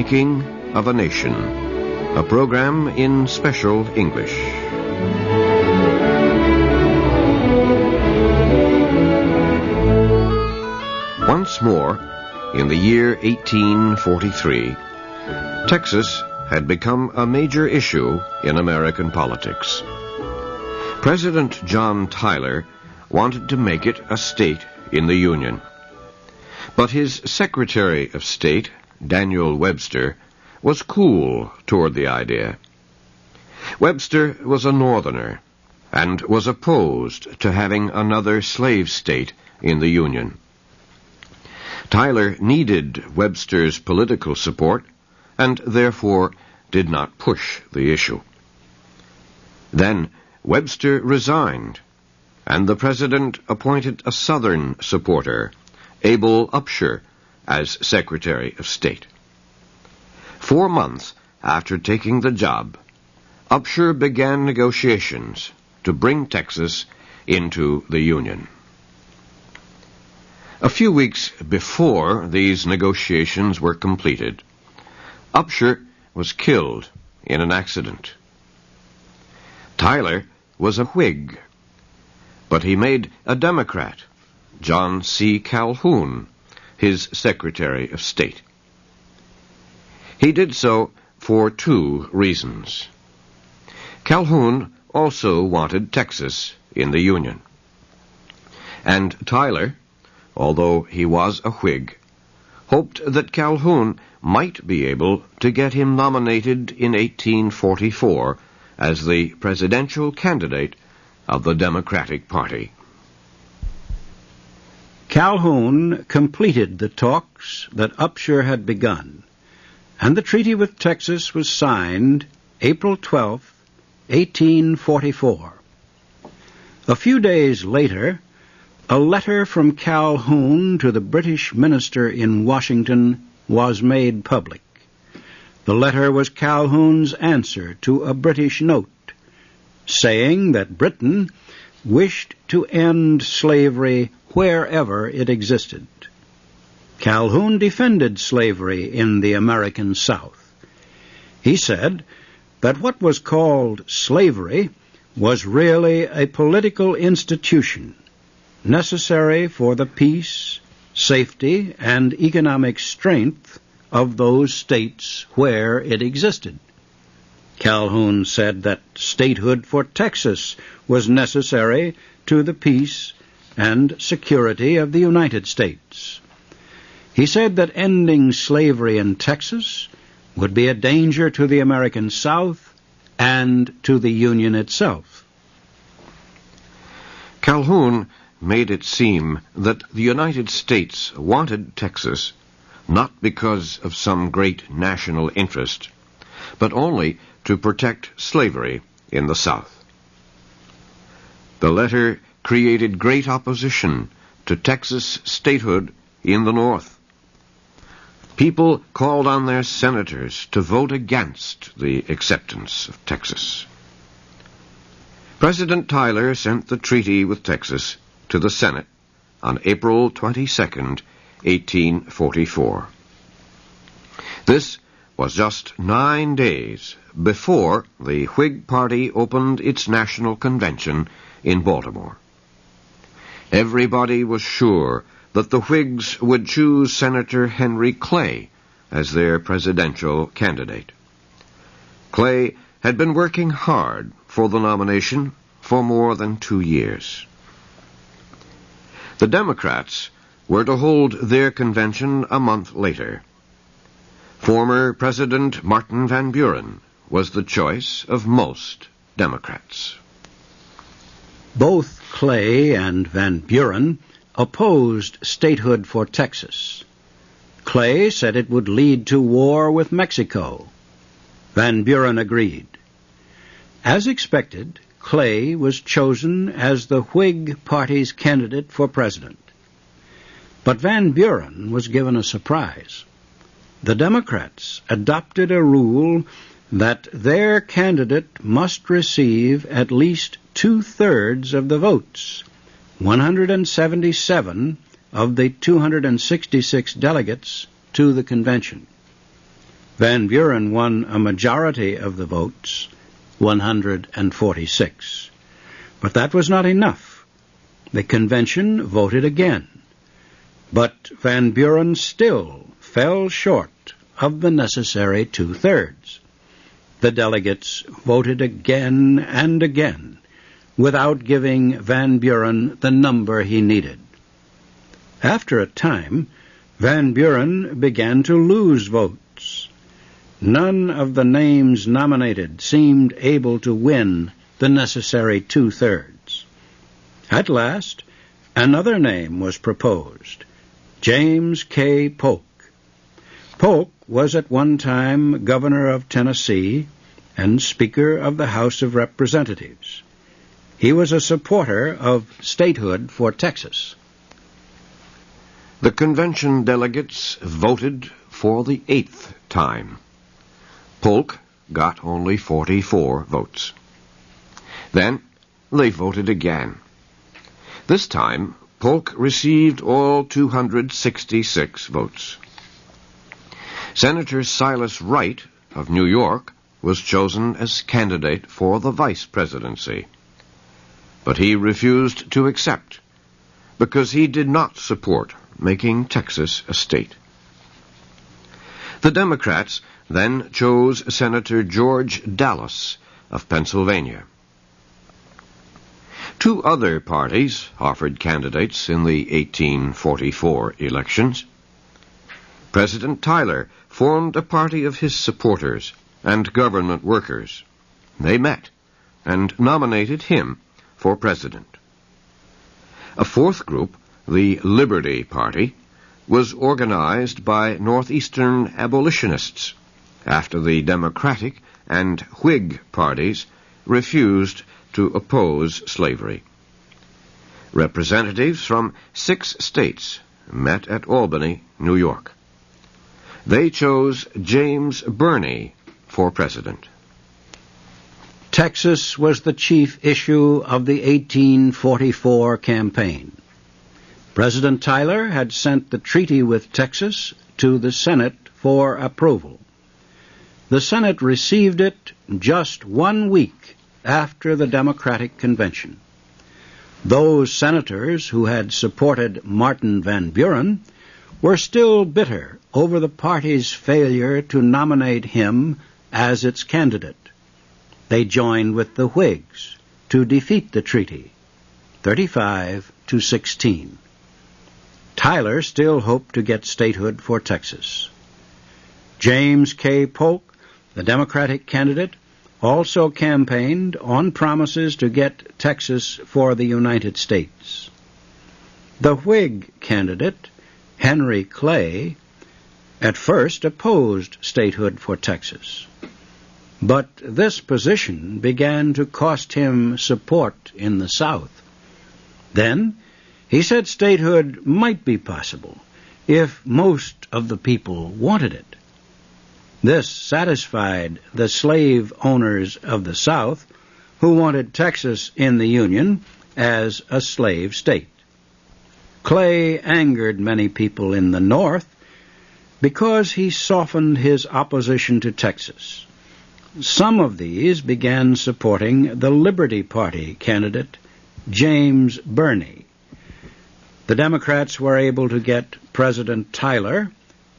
Making of a Nation, a program in special English. Once more, in the year 1843, Texas had become a major issue in American politics. President John Tyler wanted to make it a state in the Union. But his Secretary of State, Daniel Webster, was cool toward the idea. Webster was a Northerner and was opposed to having another slave state in the Union. Tyler needed Webster's political support and therefore did not push the issue. Then Webster resigned, and the President appointed a Southern supporter, Abel Upshur, as Secretary of State. 4 months after taking the job, Upshur began negotiations to bring Texas into the Union. A few weeks before these negotiations were completed, Upshur was killed in an accident. Tyler was a Whig, but he made a Democrat, John C. Calhoun, his Secretary of State. He did so for 2 reasons. Calhoun also wanted Texas in the Union. And Tyler, although he was a Whig, hoped that Calhoun might be able to get him nominated in 1844 as the presidential candidate of the Democratic Party. Calhoun completed the talks that Upshur had begun, and the treaty with Texas was signed April 12, 1844. A few days later, a letter from Calhoun to the British minister in Washington was made public. The letter was Calhoun's answer to a British note, saying that Britain wished to end slavery wherever it existed. Calhoun defended slavery in the American South. He said that what was called slavery was really a political institution necessary for the peace, safety, and economic strength of those states where it existed. Calhoun said that statehood for Texas was necessary to the peace and security of the United States. He said that ending slavery in Texas would be a danger to the American South and to the Union itself. Calhoun made it seem that the United States wanted Texas not because of some great national interest, but only to protect slavery in the South. The letter created great opposition to Texas statehood in the North. People called on their senators to vote against the acceptance of Texas. President Tyler sent the treaty with Texas to the Senate on April 22, 1844. This was just 9 days before the Whig Party opened its national convention in Baltimore. Everybody was sure that the Whigs would choose Senator Henry Clay as their presidential candidate. Clay had been working hard for the nomination for more than 2 years. The Democrats were to hold their convention a month later. Former President Martin Van Buren was the choice of most Democrats. Both Clay and Van Buren opposed statehood for Texas. Clay said it would lead to war with Mexico. Van Buren agreed. As expected, Clay was chosen as the Whig Party's candidate for president. But Van Buren was given a surprise. The Democrats adopted a rule that their candidate must receive at least 2/3 of the votes, 177 of the 266 delegates to the convention. Van Buren won a majority of the votes, 146. But that was not enough. The convention voted again. But Van Buren still fell short of the necessary 2/3. The delegates voted again and again without giving Van Buren the number he needed. After a time, Van Buren began to lose votes. None of the names nominated seemed able to win the necessary 2/3. At last, another name was proposed, James K. Polk. Polk was at one time governor of Tennessee and Speaker of the House of Representatives. He was a supporter of statehood for Texas. The convention delegates voted for the 8th time. Polk got only 44 votes. Then they voted again. This time, Polk received all 266 votes. Senator Silas Wright of New York was chosen as candidate for the vice presidency. But he refused to accept because he did not support making Texas a state. The Democrats then chose Senator George Dallas of Pennsylvania. Two other parties offered candidates in the 1844 elections. President Tyler formed a party of his supporters and government workers. They met and nominated him for president. A fourth group, the Liberty Party, was organized by Northeastern abolitionists after the Democratic and Whig parties refused to oppose slavery. Representatives from 6 states met at Albany, New York. They chose James Birney for president. Texas was the chief issue of the 1844 campaign. President Tyler had sent the treaty with Texas to the Senate for approval. The Senate received it just 1 week after the Democratic Convention. Those senators who had supported Martin Van Buren were still bitter over the party's failure to nominate him as its candidate. They joined with the Whigs to defeat the treaty, 35-16. Tyler still hoped to get statehood for Texas. James K. Polk, the Democratic candidate, also campaigned on promises to get Texas for the United States. The Whig candidate, Henry Clay, at first opposed statehood for Texas. But this position began to cost him support in the South. Then he said statehood might be possible if most of the people wanted it. This satisfied the slave owners of the South, who wanted Texas in the Union as a slave state. Clay angered many people in the North because he softened his opposition to Texas. Some of these began supporting the Liberty Party candidate, James Birney. The Democrats were able to get President Tyler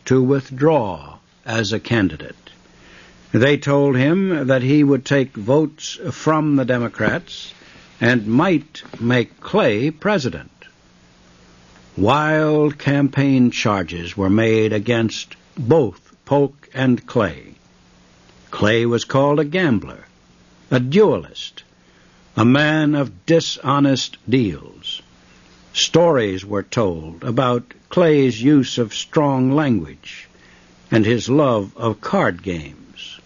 to withdraw as a candidate. They told him that he would take votes from the Democrats and might make Clay president. Wild campaign charges were made against both Polk and Clay. Clay was called a gambler, a duelist, a man of dishonest deals. Stories were told about Clay's use of strong language and his love of card games.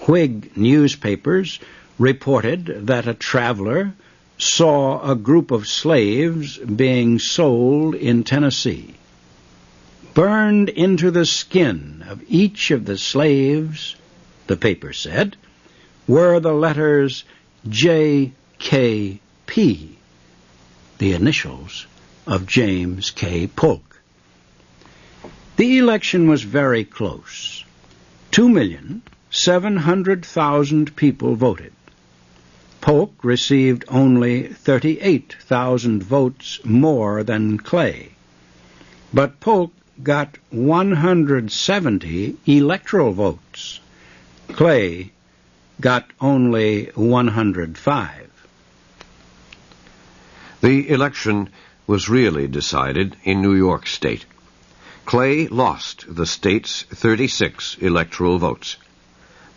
Whig newspapers reported that a traveler saw a group of slaves being sold in Tennessee. Burned into the skin of each of the slaves, the paper said, were the letters J.K.P., the initials of James K. Polk. The election was very close. 2,700,000 people voted. Polk received only 38,000 votes more than Clay, but Polk got 170 electoral votes. Clay got only 105. The election was really decided in New York State. Clay lost the state's 36 electoral votes,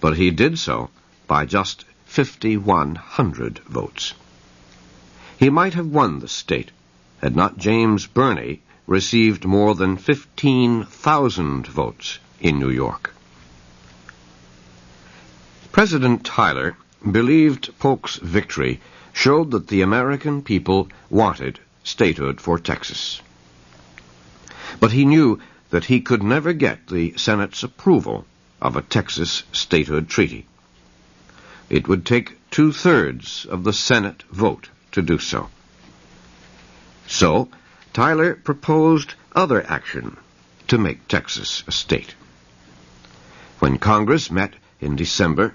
but he did so by just 5,100 votes. He might have won the state had not James Birney received more than 15,000 votes in New York. President Tyler believed Polk's victory showed that the American people wanted statehood for Texas. But he knew that he could never get the Senate's approval of a Texas statehood treaty. It would take 2/3 of the Senate vote to do so. So, Tyler proposed other action to make Texas a state. When Congress met in December,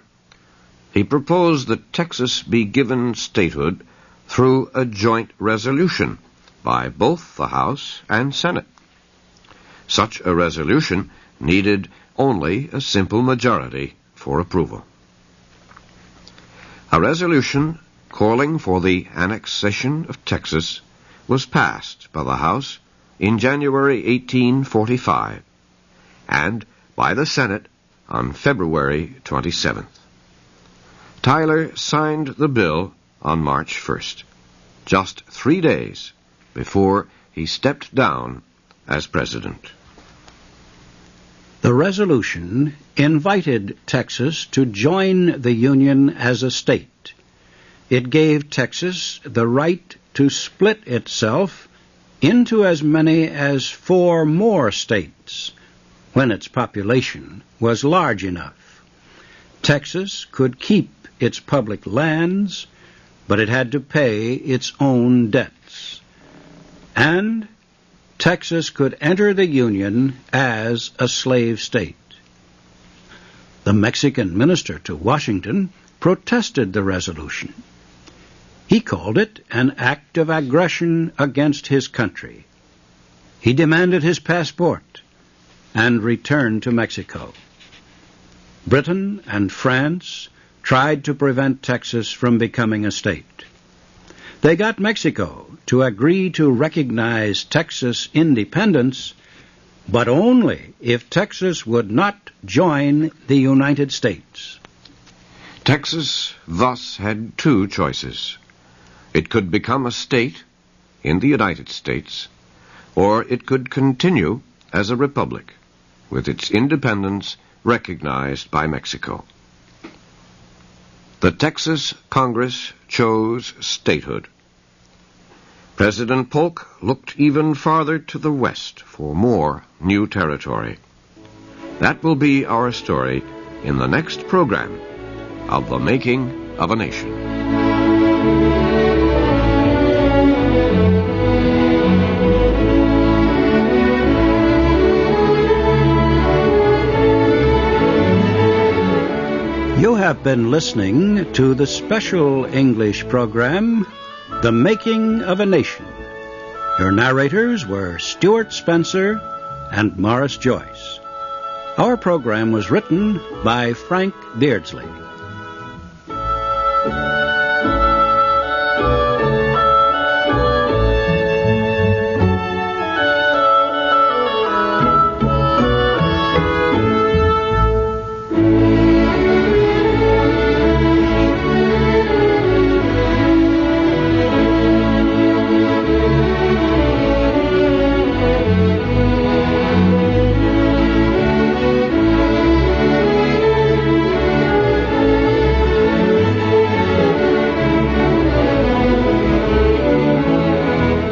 he proposed that Texas be given statehood through a joint resolution by both the House and Senate. Such a resolution needed only a simple majority for approval. A resolution calling for the annexation of Texas was passed by the House in January 1845 and by the Senate on February 27th. Tyler signed the bill on March 1st, just 3 days before he stepped down as president. The resolution invited Texas to join the Union as a state. It gave Texas the right to split itself into as many as 4 more states when its population was large enough. Texas could keep its public lands, but it had to pay its own debts. And Texas could enter the Union as a slave state. The Mexican minister to Washington protested the resolution. He called it an act of aggression against his country. He demanded his passport and returned to Mexico. Britain and France tried to prevent Texas from becoming a state. They got Mexico to agree to recognize Texas independence, but only if Texas would not join the United States. Texas thus had 2 choices. It could become a state in the United States, or it could continue as a republic, with its independence recognized by Mexico. The Texas Congress chose statehood. President Polk looked even farther to the west for more new territory. That will be our story in the next program of The Making of a Nation. You have been listening to the special English program, The Making of a Nation. Your narrators were Stuart Spencer and Morris Joyce. Our program was written by Frank Beardsley.